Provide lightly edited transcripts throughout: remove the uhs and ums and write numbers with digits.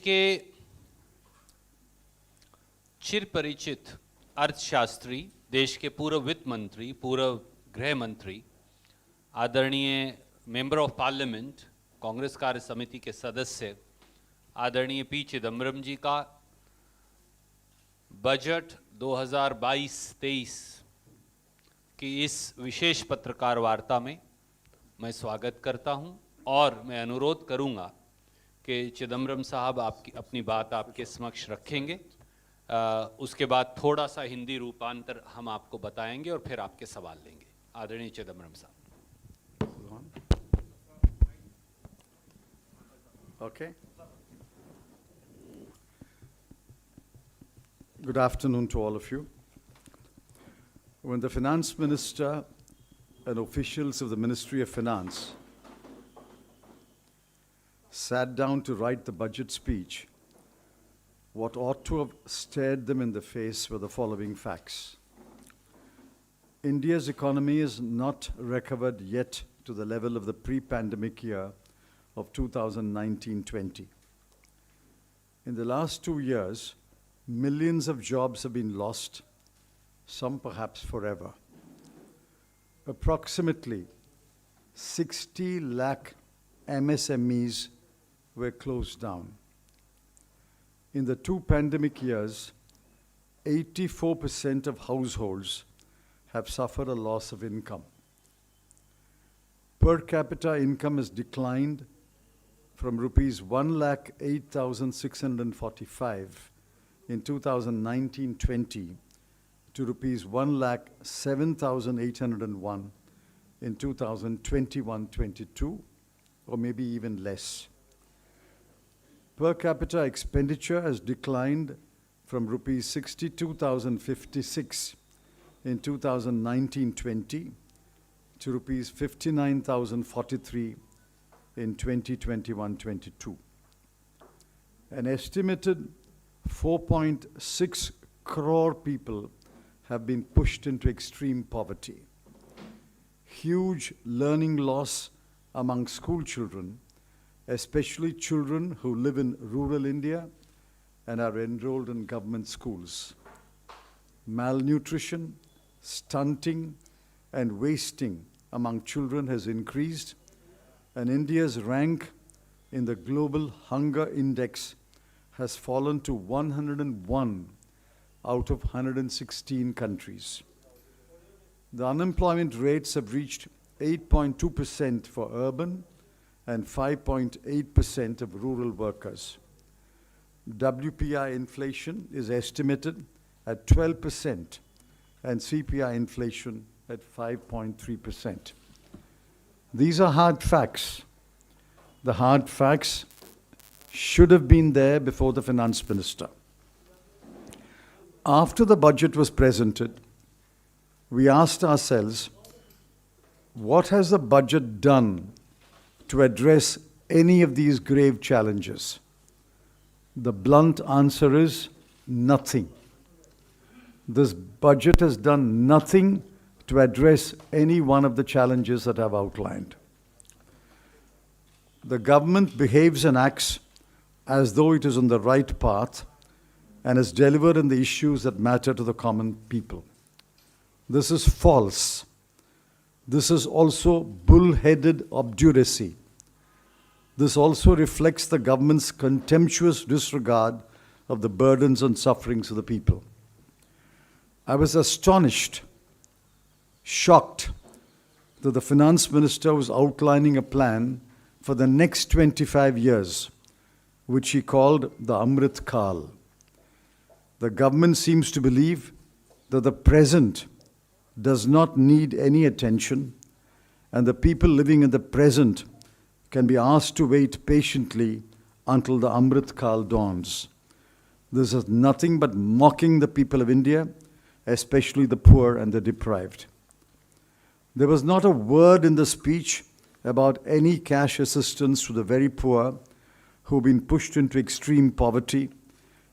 के चिर परिचित अर्थशास्त्री, देश के पूर्व वित्त मंत्री, पूर्व गृह मंत्री, आदरणीय मेंबर ऑफ पार्लियामेंट, कांग्रेस कार्य समिति के सदस्य आदरणीय पी चिदम्बरम जी का बजट 2022-23 की इस विशेष पत्रकार वार्ता में मैं स्वागत करता हूं और मैं अनुरोध करूंगा कि चिदम्बरम साहब अपनी बात आपके समक्ष रखेंगे। उसके बाद थोड़ा सा हिंदी रूपांतर हम आपको बताएंगे और फिर आपके सवाल लेंगे। आदरणीय चिदम्बरम साहब। Okay. Good afternoon to all of you. When the Finance Minister and officials of the Ministry of Finance sat down to write the budget speech, what ought to have stared them in the face were the following facts. India's economy is not recovered yet to the level of the pre-pandemic year of 2019-20. In the last 2 years, millions of jobs have been lost, some perhaps forever. Approximately 60 lakh MSMEs were closed down. In the 2 pandemic years, 84% of households have suffered a loss of income. Per capita income has declined from rupees 1,08,645 in 2019-20 to rupees 1,07,801 in 2021-22, or maybe even less. Per capita expenditure has declined from rupees 62,056 in 2019-20 to rupees 59,043 in 2021-22. An estimated 4.6 crore people have been pushed into extreme poverty. Huge learning loss among school children, especially children who live in rural India and are enrolled in government schools. Malnutrition, stunting, and wasting among children has increased, and India's rank in the Global Hunger Index has fallen to 101 out of 116 countries. The unemployment rates have reached 8.2% for urban and 5.8% of rural workers. WPI inflation is estimated at 12% and CPI inflation at 5.3%. These are hard facts. The hard facts should have been there before the Finance Minister. After the budget was presented, we asked ourselves, what has the budget done to address any of these grave challenges? The blunt answer is nothing. This budget has done nothing to address any one of the challenges that I've outlined. The government behaves and acts as though it is on the right path and has delivered on the issues that matter to the common people. This is false. This is also bull-headed obduracy. This also reflects the government's contemptuous disregard of the burdens and sufferings of the people. I was astonished, shocked, that the Finance Minister was outlining a plan for the next 25 years, which he called the Amrit Kal. The government seems to believe that the present does not need any attention, and the people living in the present can be asked to wait patiently until the Amrit Kal dawns. This is nothing but mocking the people of India, especially the poor and the deprived. There was not a word in the speech about any cash assistance to the very poor who've been pushed into extreme poverty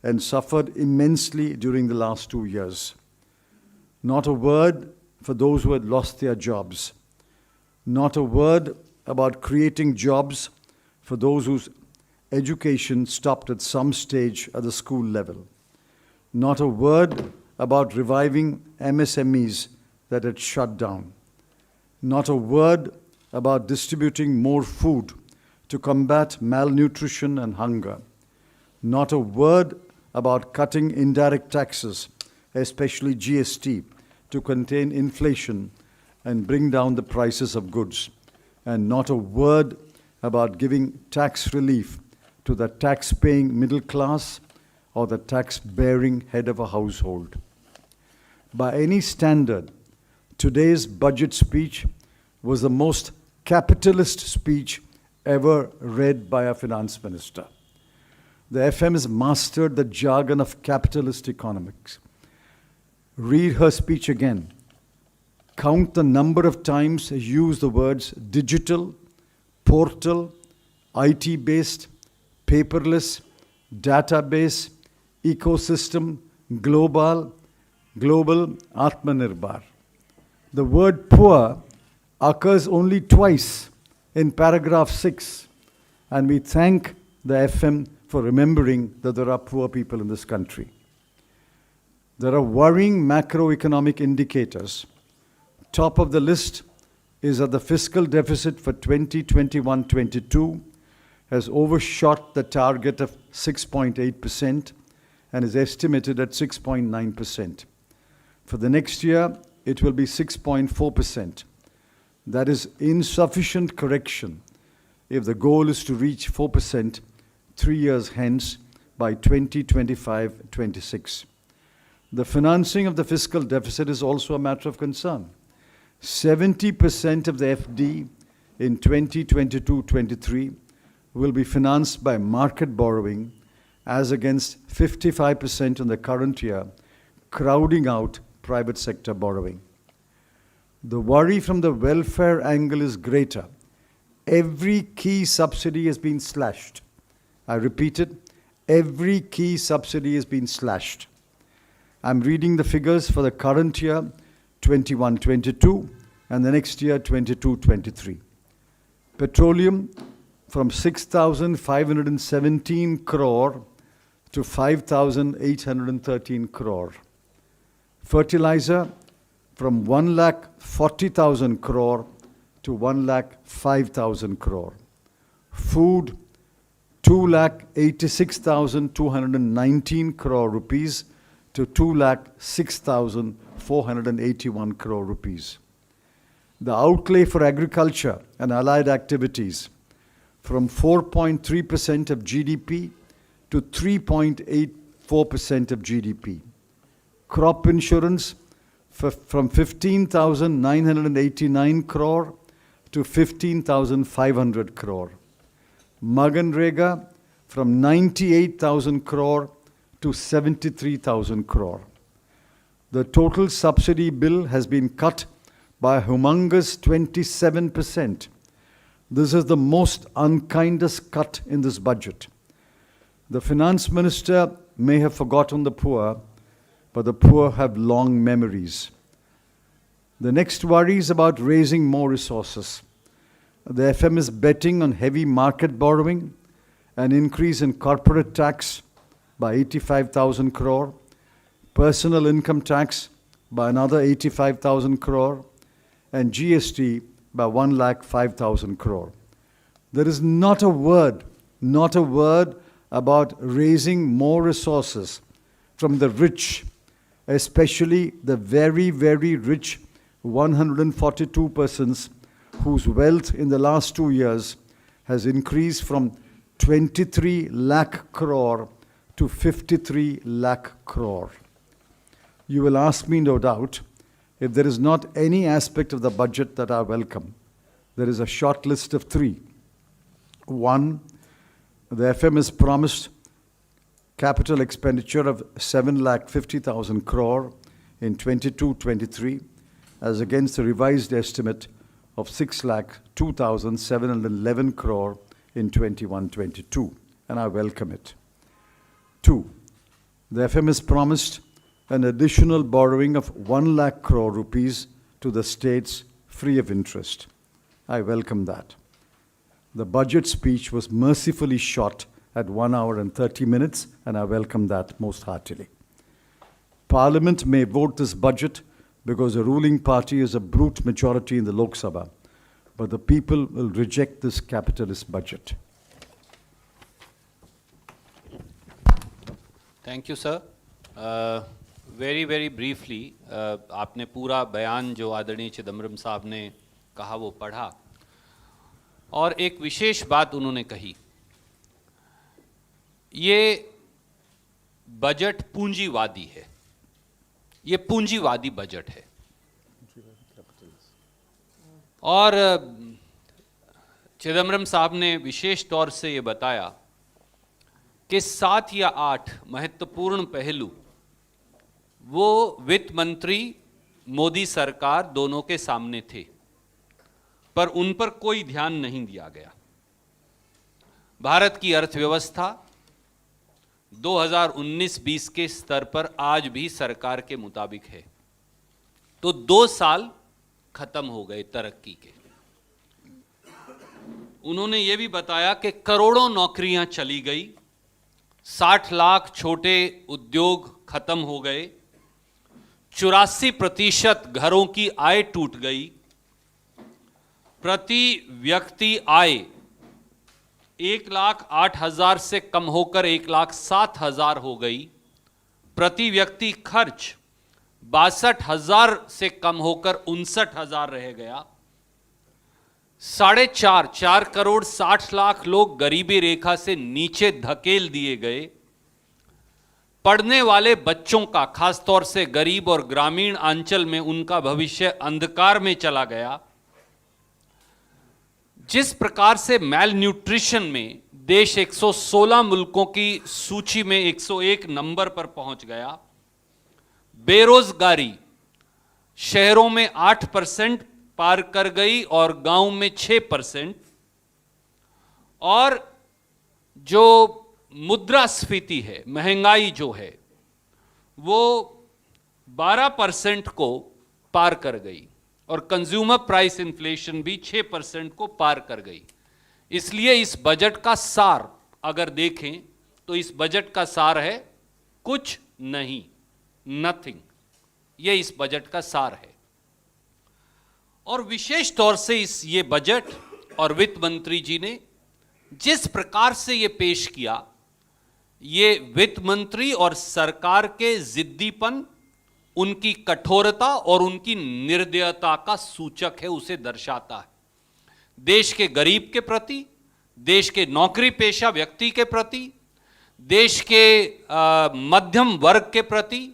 and suffered immensely during the last 2 years. Not a word for those who had lost their jobs. Not a word about creating jobs for those whose education stopped at some stage at the school level. Not a word about reviving MSMEs that had shut down. Not a word about distributing more food to combat malnutrition and hunger. Not a word about cutting indirect taxes, especially GST, to contain inflation and bring down the prices of goods. And not a word about giving tax relief to the tax-paying middle class or the tax-bearing head of a household. By any standard, today's budget speech was the most capitalist speech ever read by a finance minister. The FM has mastered the jargon of capitalist economics. Read her speech again. Count the number of times she used the words digital, portal, IT-based, paperless, database, ecosystem, global, Atmanirbhar. The word poor occurs only twice in paragraph 6, and we thank the FM for remembering that there are poor people in this country. There are worrying macroeconomic indicators. Top of the list is that the fiscal deficit for 2021-22 has overshot the target of 6.8% and is estimated at 6.9%. For the next year, it will be 6.4%. That is insufficient correction if the goal is to reach 4% 3 years hence by 2025-26. The financing of the fiscal deficit is also a matter of concern. 70% of the FD in 2022-23 will be financed by market borrowing as against 55% in the current year, crowding out private sector borrowing. The worry from the welfare angle is greater. Every key subsidy has been slashed. I repeat it, every key subsidy has been slashed. I'm reading the figures for the current year, 21-22, and the next year, 22-23. Petroleum from 6,517 crore to 5,813 crore. Fertilizer from 1,40,000 crore to 1,05,000 crore. Food, 2,86,219 crore rupees to 2,06,481 crore rupees. The outlay for agriculture and allied activities from 4.3% of GDP to 3.84% of GDP. Crop insurance from 15,989 crore to 15,500 crore. Maganrega from 98,000 crore to 73,000 crore. The total subsidy bill has been cut by a humongous 27%. This is the most unkindest cut in this budget. The finance minister may have forgotten the poor, but the poor have long memories. The next worry is about raising more resources. The FM is betting on heavy market borrowing, an increase in corporate tax by 85,000 crore, personal income tax by another 85,000 crore, and GST by 1,05,000 crore. There is not a word about raising more resources from the rich, especially the very, very rich 142 persons whose wealth in the last 2 years has increased from 23 lakh crore to 53 lakh crore. You will ask me, no doubt, if there is not any aspect of the budget that I welcome. There is a short list of 3. 1, the FM has promised capital expenditure of 7,50,000 crore in 22-23 as against a revised estimate of 6,02,711 crore in 21-22, and I welcome it. 2, the FM has promised an additional borrowing of 1 lakh crore rupees to the states free of interest. I welcome that. The budget speech was mercifully shot at 1 hour and 30 minutes, and I welcome that most heartily. Parliament may vote this budget because the ruling party is a brute majority in the Lok Sabha, but the people will reject this capitalist budget. Thank you sir. Very very briefly आपने पूरा बयान जो आदरणीय चिदम्बरम साहब ने कहा वो पढ़ा, और एक विशेष बात उन्होंने कही, ये बजट पूंजीवादी है, ये पूंजीवादी बजट है. और चिदम्बरम साहब ने विशेष तौर से ये बताया कि 7 या 8 महत्वपूर्ण पहलू वो वित्त मंत्री, मोदी सरकार दोनों के सामने थे, पर उन पर कोई ध्यान नहीं दिया गया. भारत की अर्थव्यवस्था 2019-20 के स्तर पर आज भी सरकार के मुताबिक है. तो 2 साल खत्म हो गए तरक्की के. उन्होंने ये भी बताया कि करोड़ों नौकरियां चली गई, 60 लाख छोटे उद्योग खत्म हो गए, 84% घरों की आय टूट गई, प्रति व्यक्ति आय 1,08,000 से कम होकर 1,07,000 हो गई, प्रति व्यक्ति खर्च 62,000 से कम होकर 59,000 रह गया. 4.5 करोड़ 60 लाख लोग गरीबी रेखा से नीचे धकेल दिए गए. पढ़ने वाले बच्चों का, खासतौर से गरीब और ग्रामीण अंचल में, उनका भविष्य अंधकार में चला गया. जिस प्रकार से मैल न्यूट्रिशन में देश 116 मुल्कों की सूची में 101 नंबर पर पहुंच गया, बेरोजगारी शहरों में 8% पार कर गई और गांव में 6%, और जो मुद्रास्फीति है, महंगाई जो है, वो 12% को पार कर गई, और कंज्यूमर प्राइस इन्फ्लेशन भी 6% को पार कर गई. इसलिए इस बजट का सार अगर देखें तो इस बजट का सार है कुछ नहीं, नथिंग. ये इस बजट का सार है. और विशेष तौर से ये बजट और वित्त मंत्री जी ने जिस प्रकार से ये पेश किया, ये वित्त मंत्री और सरकार के जिद्दीपन, उनकी कठोरता और उनकी निर्दयता का सूचक है, उसे दर्शाता है. देश के गरीब के प्रति, देश के नौकरी पेशा व्यक्ति के प्रति, देश के मध्यम वर्ग के प्रति,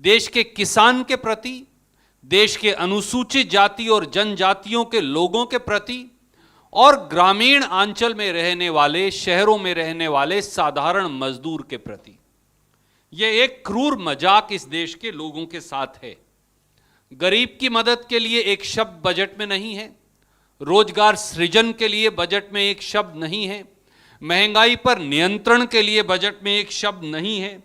देश के किसान के प्रति, देश के अनुसूचित जाति और जनजातियों के लोगों के प्रति, और ग्रामीण अंचल में रहने वाले, शहरों में रहने वाले साधारण मजदूर के प्रति. यह एक क्रूर मजाक इस देश के लोगों के साथ है. गरीब की मदद के लिए एक शब्द बजट में नहीं है, रोजगार सृजन के लिए बजट में एक शब्द नहीं है, महंगाई पर नियंत्रण के लिए बजट में एक शब्द नहीं है,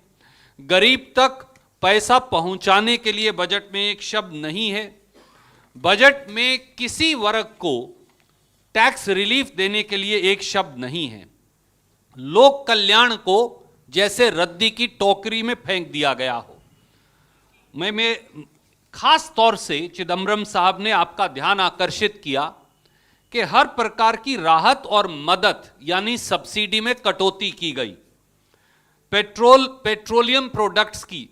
गरीब तक पैसा पहुंचाने के लिए बजट में एक शब्द नहीं है, बजट में किसी वर्ग को टैक्स रिलीफ देने के लिए एक शब्द नहीं है. लोक कल्याण को जैसे रद्दी की टोकरी में फेंक दिया गया हो. मैं खास तौर से चिदम्बरम साहब ने आपका ध्यान आकर्षित किया कि हर प्रकार की राहत और मदद यानी सब्सिडी में कटौती की गई. पेट्रोलियम प्रोडक्ट्स की,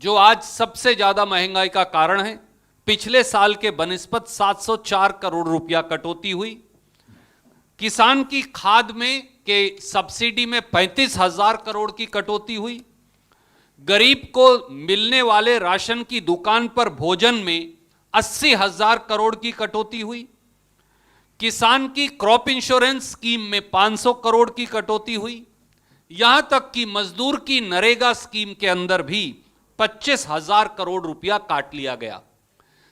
जो आज सबसे ज्यादा महंगाई का कारण है, पिछले साल के बनिस्बत 704 करोड़ रुपया कटौती हुई. किसान की खाद में के सब्सिडी में 35,000 करोड़ की कटौती हुई. गरीब को मिलने वाले राशन की दुकान पर भोजन में 80,000 करोड़ की कटौती हुई. किसान की क्रॉप इंश्योरेंस स्कीम में 500 करोड़ की कटौती हुई. यहां तक कि मजदूर की नरेगा स्कीम के अंदर भी 25,000 करोड़ रुपया काट लिया गया.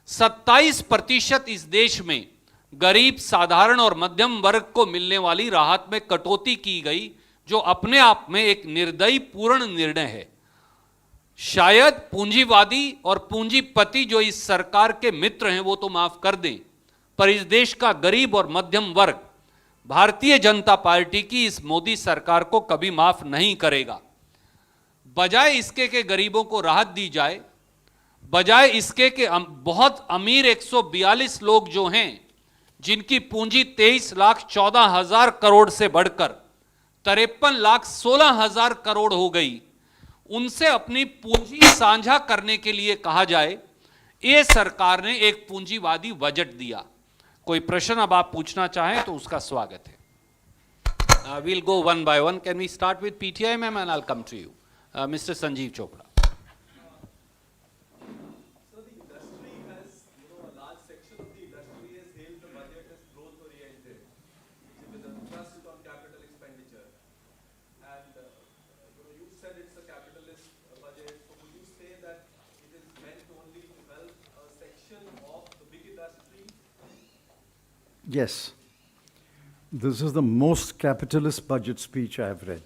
27% इस देश में गरीब, साधारण और मध्यम वर्ग को मिलने वाली राहत में कटौती की गई, जो अपने आप में एक निर्दयी पूर्ण निर्णय है. शायद पूंजीवादी और पूंजीपति जो इस सरकार के मित्र हैं वो तो माफ कर दें, पर इस देश का गरीब और मध्यम वर्ग भारतीय जनता पार्टी की इस मोदी सरकार को कभी माफ नहीं करेगा। बजाय इसके कि गरीबों को राहत दी जाए, बजाय इसके कि बहुत अमीर 142 लोग जो हैं, जिनकी पूंजी 23,14,000 करोड़ से बढ़कर 53,16,000 करोड़ हो गई, उनसे अपनी पूंजी साझा करने के लिए कहा जाए, ये सरकार ने एक पूंजीवादी बजट दिया। कोई प्रश्न अब आप पूछना चाहें तो उसका स्वागत है। We'll go one by one. Can we start with PTI, ma'am, and I'll come to you. Mr. Sanjeev Chopra. So the industry has, a large section of the industry has hailed the budget as growth-oriented, with a thrust on capital expenditure. And you said it's a capitalist budget. So would you say that it is meant only to help a section of the big industry? Yes. This is the most capitalist budget speech I have read.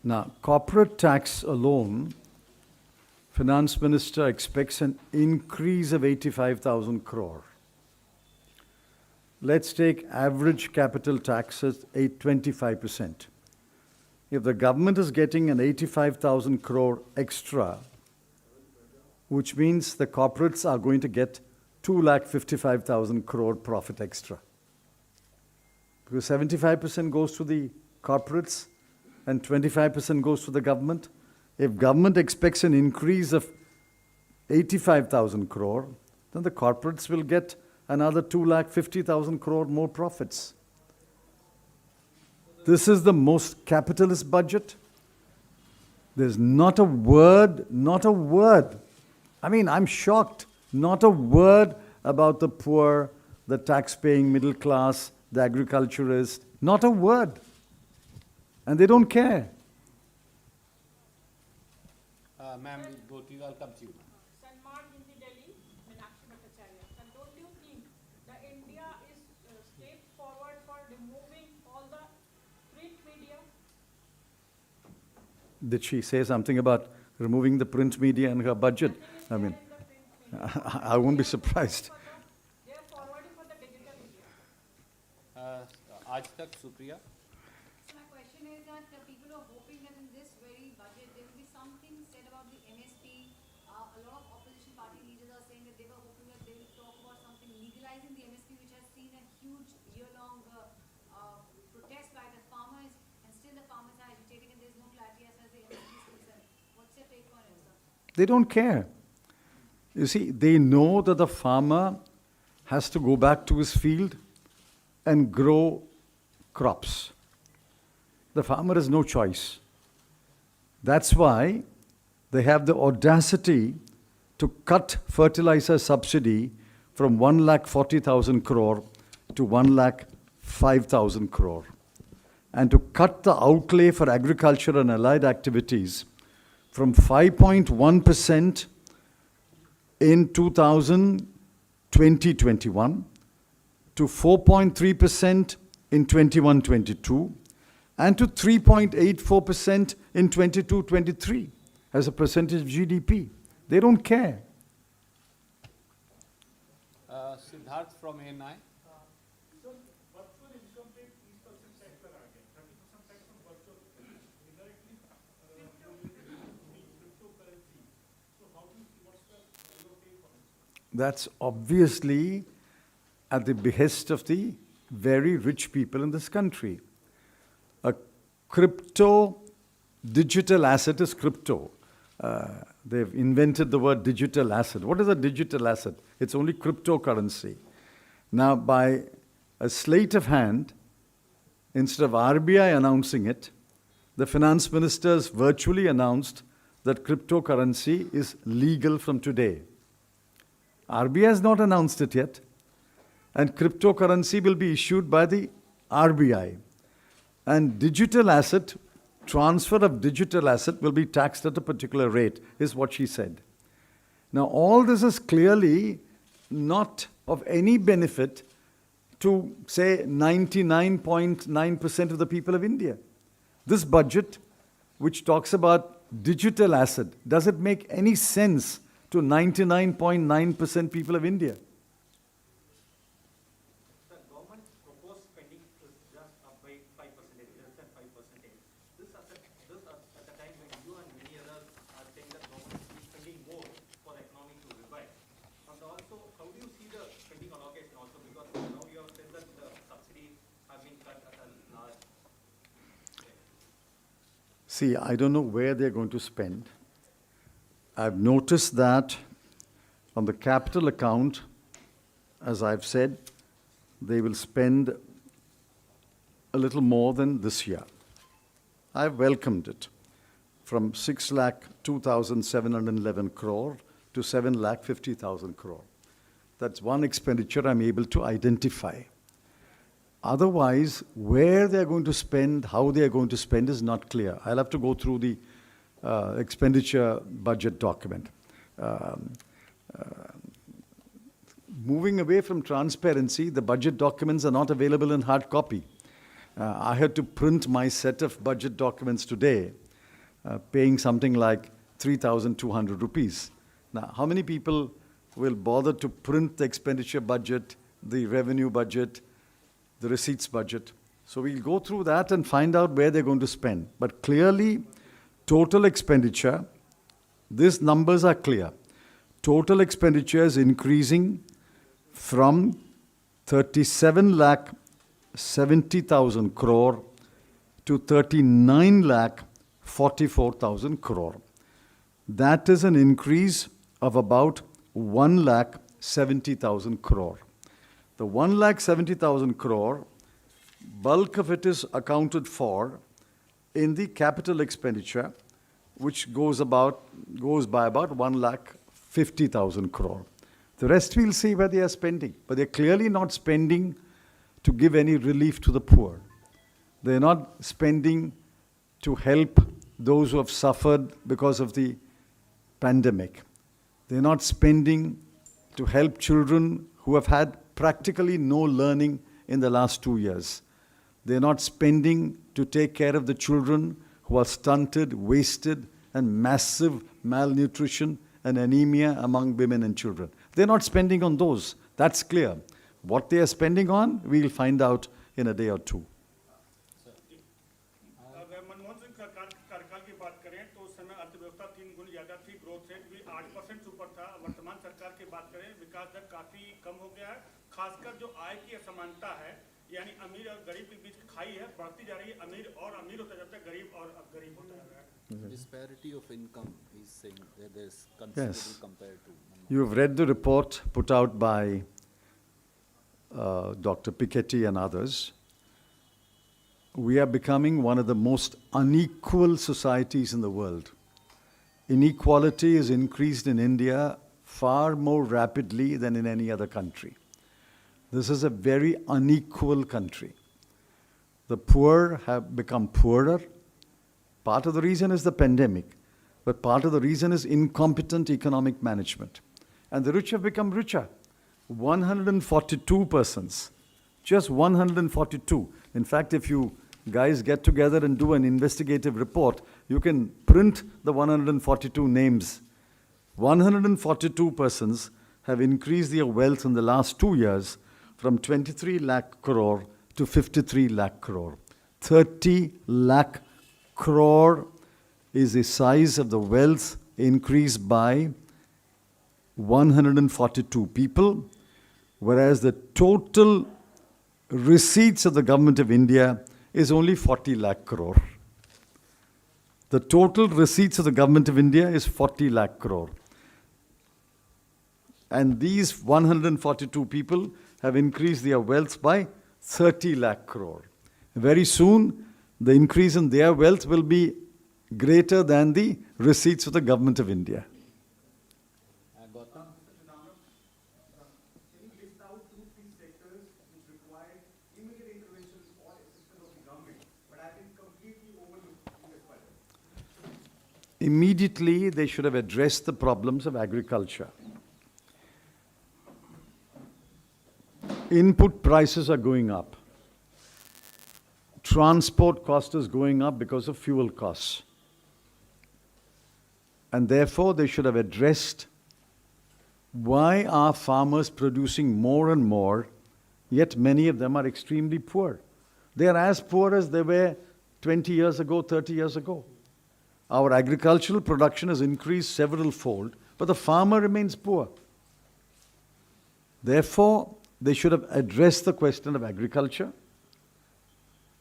Now, corporate tax alone, Finance Minister expects an increase of 85,000 crore. Let's take average capital tax at 25%. If the government is getting an 85,000 crore extra, which means the corporates are going to get 2,55,000 crore profit extra. Because 75% goes to the corporates and 25% goes to the government. If government expects an increase of 85,000 crore, then the corporates will get another 2,50,000 crore more profits. This is the most capitalist budget. There's not a word. I mean, I'm shocked. Not a word about the poor, the tax-paying middle class, the agriculturist. Not a word. And they don't care. Ma'am, we'll go to you. I'll come to you. Salman in the Delhi, Meenakshi Bhattacharya. And don't you think that India is step forward for removing all the print media? Did she say something about removing the print media in her budget? I mean, I won't be surprised. They are forwarding for the digital media. आज तक Supriya. So my question is that people are hoping that in this very budget there will be something said about the MSP. A lot of opposition party leaders are saying that they were hoping that they will talk about something legalizing the MSP, which has seen a huge year-long protest by the farmers, and still the farmers are agitating and there is no clarity as far as the MSP is concerned. What's your take on it, sir? They don't care. You see, they know that the farmer has to go back to his field and grow crops. The farmer has no choice. That's why they have the audacity to cut fertilizer subsidy from 1,40,000 crore to 1,05,000 crore, and to cut the outlay for agriculture and allied activities from 5.1% in 2020-21 to 4.3% in 21-22 and to 3.84% in 22-23 as a percentage of GDP. They don't care. Siddharth from ANI. Virtual income पे 30% tax लगा के 30% tax on virtual indirectly cryptocurrency. So how do you see what's your take on it? That's obviously at the behest of the very rich people in this country. A crypto digital asset is crypto. They've invented the word digital asset. What is a digital asset? It's only cryptocurrency. Now, by a sleight of hand, instead of RBI announcing it, the finance ministers virtually announced that cryptocurrency is legal from today. RBI has not announced it yet, and cryptocurrency will be issued by the RBI. And digital asset, transfer of digital asset will be taxed at a particular rate, is what she said. Now, all this is clearly not of any benefit to, say, 99.9% of the people of India. This budget, which talks about digital asset, does it make any sense to 99.9% people of India? See, I don't know where they're going to spend. I've noticed that on the capital account, as I've said, they will spend a little more than this year. I've welcomed it from 6,02,711 crore to 7,50,000 crore. That's one expenditure I'm able to identify. Otherwise, where they're going to spend, how they're going to spend is not clear. I'll have to go through the expenditure budget document. Moving away from transparency, the budget documents are not available in hard copy. I had to print my set of budget documents today, paying something like 3,200 rupees. Now, how many people will bother to print the expenditure budget, the revenue budget, the receipts budget? So we'll go through that and find out where they're going to spend. But clearly, total expenditure, these numbers are clear. Total expenditure is increasing from 37,70,000 crore to 39,44,000 crore. That is an increase of about 1,70,000 crore. The 1,70,000 crore, bulk of it is accounted for in the capital expenditure, which goes by about 1,50,000 crore. The rest we'll see where they are spending, but they're clearly not spending to give any relief to the poor. They're not spending to help those who have suffered because of the pandemic. They're not spending to help children who have had practically no learning in the last 2 years. They're not spending to take care of the children who are stunted, wasted, and massive malnutrition and anemia among women and children. They're not spending on those. That's clear. What they are spending on, we'll find out in a day or two. अगर मनमोहन सिंह कार्यकाल की बात करें तो उस समय अर्थव्यवस्था 3 गुना ज्यादा थी, ग्रोथ रेट भी 8% से ऊपर था। वर्तमान सरकार की बात करें, विकास दर काफी कम हो गया है। खासकर जो आय की असमानता है, यानी अमीर और गरीब के बीच खाई है, बढ़ती जा रही है। अमीर और अमीर होता जाता है, गरीब और अब गरीब होता जा रहा है। Disparity of income, he's saying that there's considerable compared to. You've read the report put out by Dr. Piketty and others. We are becoming one of the most unequal societies in the world. Inequality is increased in India far more rapidly than in any other country. This is a very unequal country. The poor have become poorer. Part of the reason is the pandemic, but part of the reason is incompetent economic management. And the rich have become richer. 142 persons, just 142. In fact, if you guys get together and do an investigative report, you can print the 142 names. 142 persons have increased their wealth in the last 2 years from 23 lakh crore to 53 lakh crore. 30 lakh crore is the size of the wealth increased by 142 people, whereas the total receipts of the government of India is only 40 lakh crore. The total receipts of the government of India is 40 lakh crore. And these 142 people have increased their wealth by 30 lakh crore. Very soon, the increase in their wealth will be greater than the receipts of the government of India. Can you list out 2-3 sectors which require immediate interventions or assistance of the government, but have been completely overlooked in this budget? Immediately, they should have addressed the problems of agriculture. Input prices are going up. Transport cost is going up because of fuel costs. And therefore, they should have addressed why are farmers producing more and more, yet many of them are extremely poor. They are as poor as they were 20 years ago, 30 years ago. Our agricultural production has increased several fold, but the farmer remains poor. Therefore, they should have addressed the question of agriculture,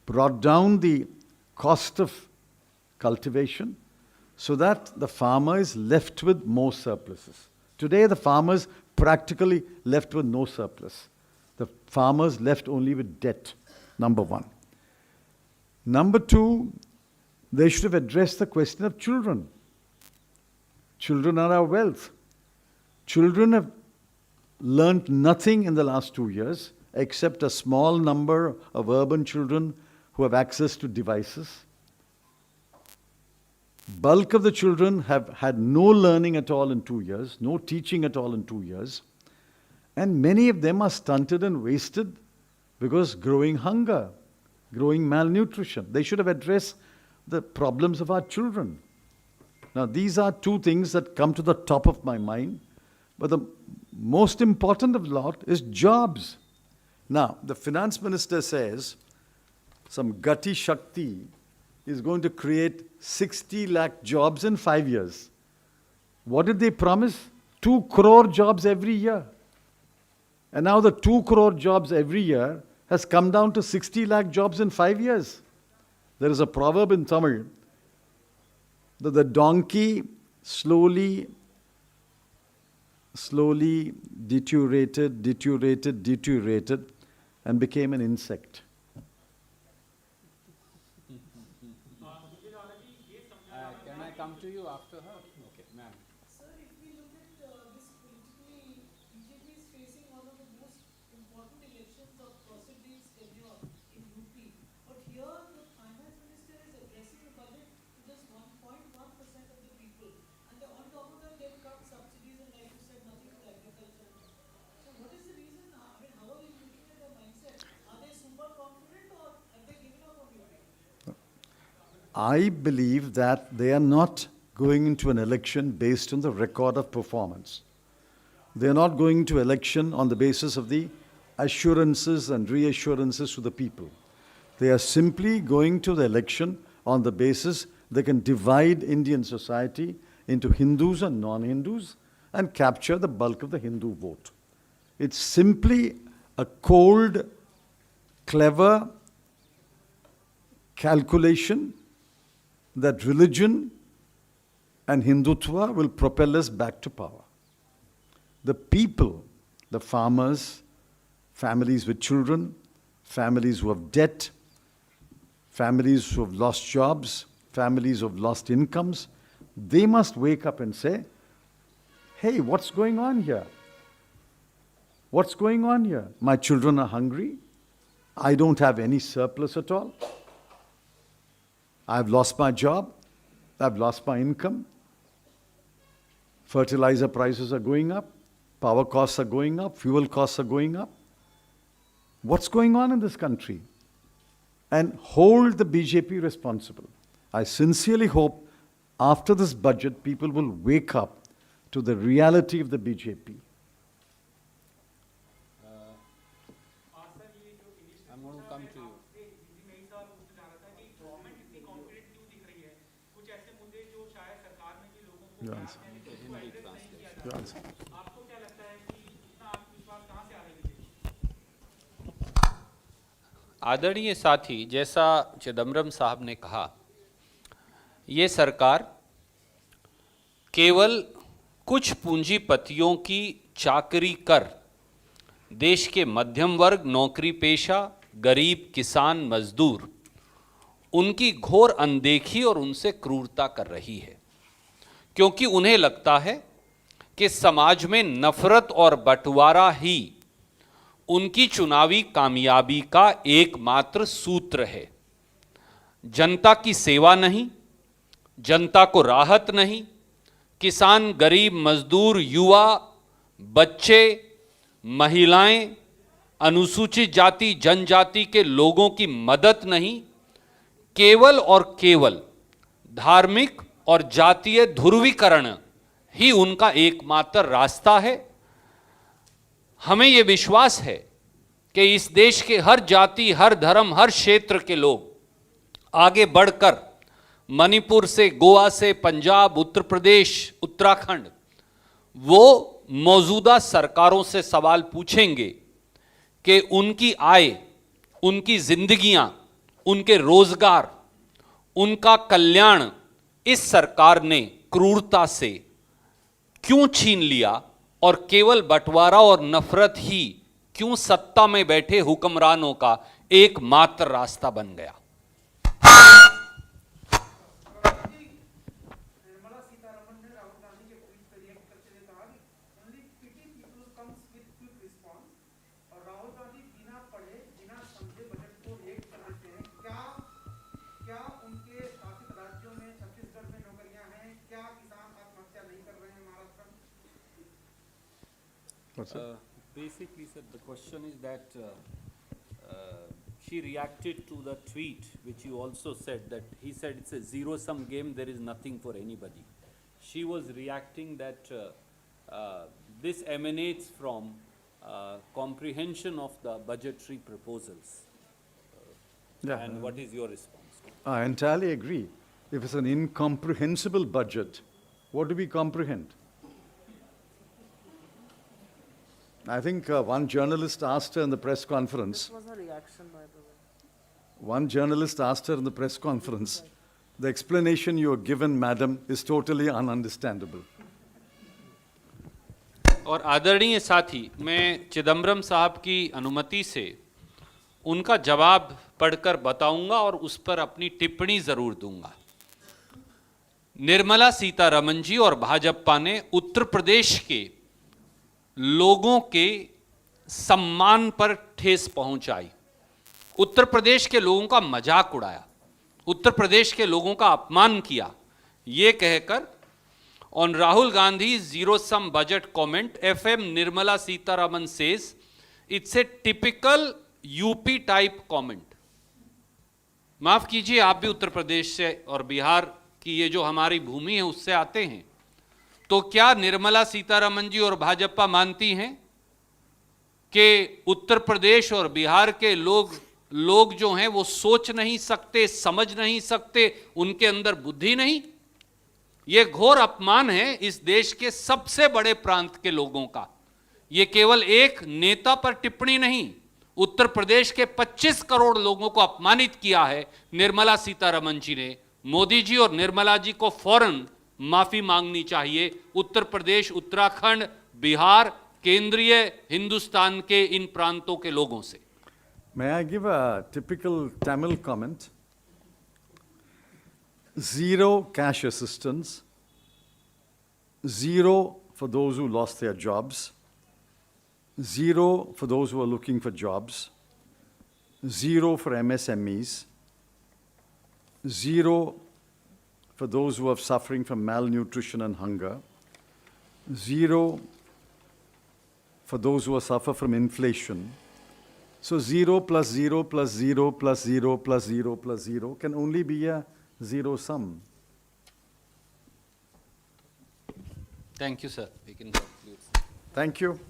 brought down the cost of cultivation, so that the farmer is left with more surpluses. Today, the farmers practically left with no surplus. The farmers left only with debt, number one. Number two, they should have addressed the question of children. Children are our wealth. Children have learnt nothing in the last 2 years, except a small number of urban children who have access to devices. Bulk of the children have had no learning at all in 2 years, no teaching at all in 2 years, and many of them are stunted and wasted because growing hunger, growing malnutrition. They should have addressed the problems of our children. Now, these are two things that come to the top of my mind, but the most important of lot is jobs. Now, the finance minister says some Gati Shakti is going to create 60 lakh jobs in 5 years. What did they promise? 2 crore jobs every year. And now the 2 crore jobs every year has come down to 60 lakh jobs in 5 years. There is a proverb in Tamil that the donkey slowly deteriorated and became an insect. Can I come to you after her? Okay, ma'am. Sir, if we look at this politically, BJP is facing one of the most important elections of Procedur's tenure in UP. But here, the finance minister is addressing the budget to just 1.1% of the people. And on top of that, they've cut subsidies and, like you said, nothing to agriculture. So what is the reason? I mean, how are you looking at their mindset? Are they super confident or have they given up on UP? I believe that they are not going into an election based on the record of performance. They are not going to election on the basis of the assurances and reassurances to the people. They are simply going to the election on the basis they can divide Indian society into Hindus and non-Hindus and capture the bulk of the Hindu vote. It's simply a cold, clever calculation that religion and Hindutva will propel us back to power. The people, the farmers, families with children, families who have debt, families who have lost jobs, families who have lost incomes, they must wake up and say, hey, what's going on here? What's going on here? My children are hungry. I don't have any surplus at all. I've lost my job. I've lost my income. Fertilizer prices are going up. Power costs are going up. Fuel costs are going up. What's going on in this country? And hold the BJP responsible. I sincerely hope after this budget, people will wake up to the reality of the BJP. I'm going to come to you. Yes. Yes. आदरणीय साथी, जैसा चिदम्बरम साहब ने कहा, ये सरकार केवल कुछ पूंजीपतियों की चाकरी कर देश के मध्यम वर्ग, नौकरी पेशा, गरीब, किसान, मजदूर, उनकी घोर अनदेखी और उनसे क्रूरता कर रही है, क्योंकि उन्हें लगता है कि समाज में नफरत और बंटवारा ही उनकी चुनावी कामयाबी का एकमात्र सूत्र है। जनता की सेवा नहीं, जनता को राहत नहीं, किसान, गरीब, मजदूर, युवा, बच्चे, महिलाएं, अनुसूचित जाति, जनजाति के लोगों की मदद नहीं, केवल और केवल धार्मिक और जातीय ध्रुवीकरण ही उनका एकमात्र रास्ता है। हमें यह विश्वास है कि इस देश के हर जाति, हर धर्म, हर क्षेत्र के लोग आगे बढ़कर मणिपुर से, गोवा से, पंजाब, उत्तर प्रदेश, उत्तराखंड, वो मौजूदा सरकारों से सवाल पूछेंगे कि उनकी आय, उनकी जिंदगियां, उनके रोजगार, उनका कल्याण इस सरकार ने क्रूरता से क्यों छीन लिया और केवल बंटवारा और नफरत ही क्यों सत्ता में बैठे हुक्मरानों का एकमात्र रास्ता बन गया? निर्मला सीतारमण ने राहुल गांधी के ट्वीट पर रिएक्ट करते हुए कहा कि only pity people comes with quick response, और राहुल गांधी बिना पढ़े बिना समझे बजट को रिएक्ट कर देते हैं। क्या उनके शासित राज्यों में छत्तीसगढ़ में नौकरियां हैं? क्या किसान आत्महत्या नहीं कर रहे हैं महाराष्ट्र में? Basically, sir, the question is that she reacted to the tweet, which you also said, that he said it's a zero-sum game, there is nothing for anybody. She was reacting that this emanates from comprehension of the budgetary proposals. And what is your response? I entirely agree. If it's an incomprehensible budget, what do we comprehend? I think one journalist asked her in the press conference. This was a reaction, by the way. One journalist asked her in the press conference, the explanation you have given, madam, is totally ununderstandable. और आदरणीय साथी, मैं चिदम्बरम साहब की अनुमति से उनका जवाब पढ़कर बताऊंगा और उस पर अपनी टिप्पणी जरूर दूंगा। निर्मला सीतारमण जी और भाजपा ने उत्तर प्रदेश के लोगों के सम्मान पर ठेस पहुंचाई, उत्तर प्रदेश के लोगों का मजाक उड़ाया, उत्तर प्रदेश के लोगों का अपमान किया, ये कहकर on Rahul Gandhi's zero-sum budget comment, FM Nirmala Sitharaman says it's a typical UP type comment. माफ कीजिए, आप भी उत्तर प्रदेश से और बिहार की ये जो हमारी भूमि है उससे आते हैं, तो क्या निर्मला सीतारमण जी और भाजपा मानती हैं कि उत्तर प्रदेश और बिहार के लोग जो हैं वो सोच नहीं सकते, समझ नहीं सकते, उनके अंदर बुद्धि नहीं? ये घोर अपमान है इस देश के सबसे बड़े प्रांत के लोगों का। ये केवल एक नेता पर टिप्पणी नहीं, उत्तर प्रदेश के 25 करोड़ लोगों को अपमानित किया है निर्मला सीतारमण जी ने। मोदी जी और निर्मला जी को फौरन माफी मांगनी चाहिए उत्तर प्रदेश, उत्तराखंड, बिहार, केंद्रीय हिंदुस्तान के इन प्रांतों के लोगों से। May I give a typical Tamil comment? Zero cash assistance, zero for those who lost their jobs, zero for those who are looking for jobs, zero for MSMEs, zero for those who are suffering from malnutrition and hunger, zero for those who suffer from inflation. So 0 plus 0 plus 0 plus 0 plus 0 plus 0 can only be a zero sum. Thank you, sir. We can conclude. Thank you.